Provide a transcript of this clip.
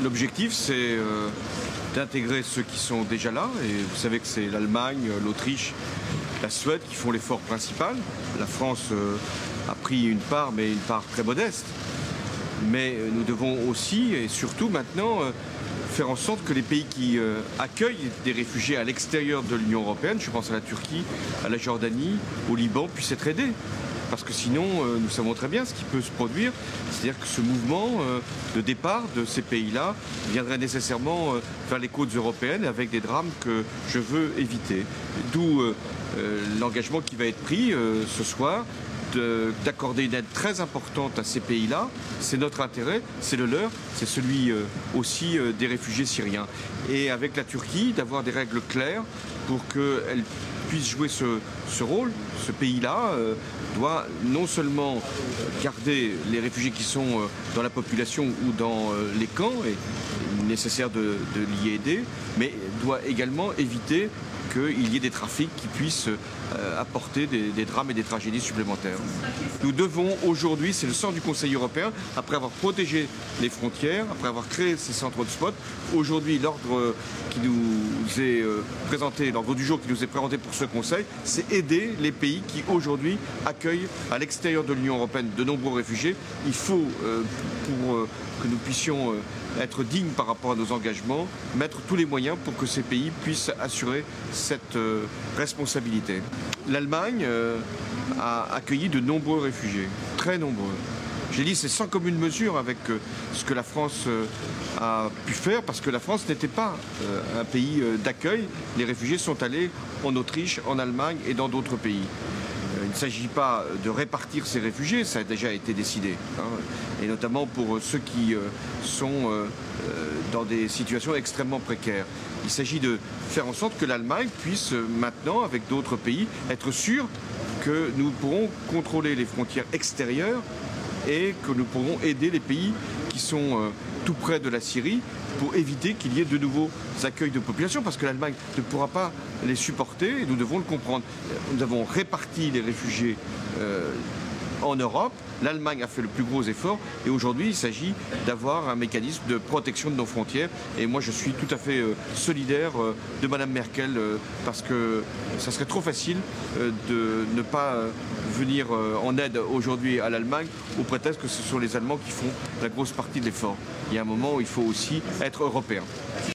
L'objectif, c'est d'intégrer ceux qui sont déjà là. Et vous savez que c'est l'Allemagne, l'Autriche, la Suède qui font l'effort principal. La France a pris une part, mais une part très modeste. Mais nous devons aussi et surtout maintenant faire en sorte que les pays qui accueillent des réfugiés à l'extérieur de l'Union européenne, je pense à la Turquie, à la Jordanie, au Liban, puissent être aidés. Parce que sinon, nous savons très bien ce qui peut se produire, c'est-à-dire que ce mouvement de départ de ces pays-là viendrait nécessairement vers les côtes européennes avec des drames que je veux éviter. D'où l'engagement qui va être pris ce soir d'accorder une aide très importante à ces pays-là. C'est notre intérêt, c'est le leur, c'est celui aussi des réfugiés syriens. Et avec la Turquie, d'avoir des règles claires pour qu'elle puisse jouer ce rôle. Ce pays-là doit non seulement garder les réfugiés qui sont dans la population ou dans les camps, et nécessaire de l'y aider, mais doit également éviter qu'il y ait des trafics qui puissent apporter des drames et des tragédies supplémentaires. Nous devons aujourd'hui, c'est le sens du Conseil européen, après avoir protégé les frontières, après avoir créé ces centres hotspot, aujourd'hui l'ordre qui nous est présenté, l'ordre du jour qui nous est présenté pour ce Conseil, c'est aider les pays qui aujourd'hui accueillent à l'extérieur de l'Union européenne de nombreux réfugiés. Il faut, pour que nous puissions être dignes par rapport à nos engagements, mettre tous les moyens pour que ces pays puissent assurer cette responsabilité. L'Allemagne a accueilli de nombreux réfugiés, très nombreux. J'ai dit c'est sans commune mesure avec ce que la France a pu faire, parce que la France n'était pas un pays d'accueil. Les réfugiés sont allés en Autriche, en Allemagne et dans d'autres pays. Il ne s'agit pas de répartir ces réfugiés, ça a déjà été décidé, hein, et notamment pour ceux qui sont dans des situations extrêmement précaires. Il s'agit de faire en sorte que l'Allemagne puisse maintenant, avec d'autres pays, être sûre que nous pourrons contrôler les frontières extérieures et que nous pourrons aider les pays qui sont tout près de la Syrie pour éviter qu'il y ait de nouveaux accueils de population, parce que l'Allemagne ne pourra pas les supporter et nous devons le comprendre. Nous avons réparti les réfugiés en Europe, l'Allemagne a fait le plus gros effort et aujourd'hui il s'agit d'avoir un mécanisme de protection de nos frontières, et moi je suis tout à fait solidaire de Madame Merkel parce que ça serait trop facile de ne pas venir en aide aujourd'hui à l'Allemagne au prétexte que ce sont les Allemands qui font la grosse partie de l'effort. Il y a un moment où il faut aussi être européen.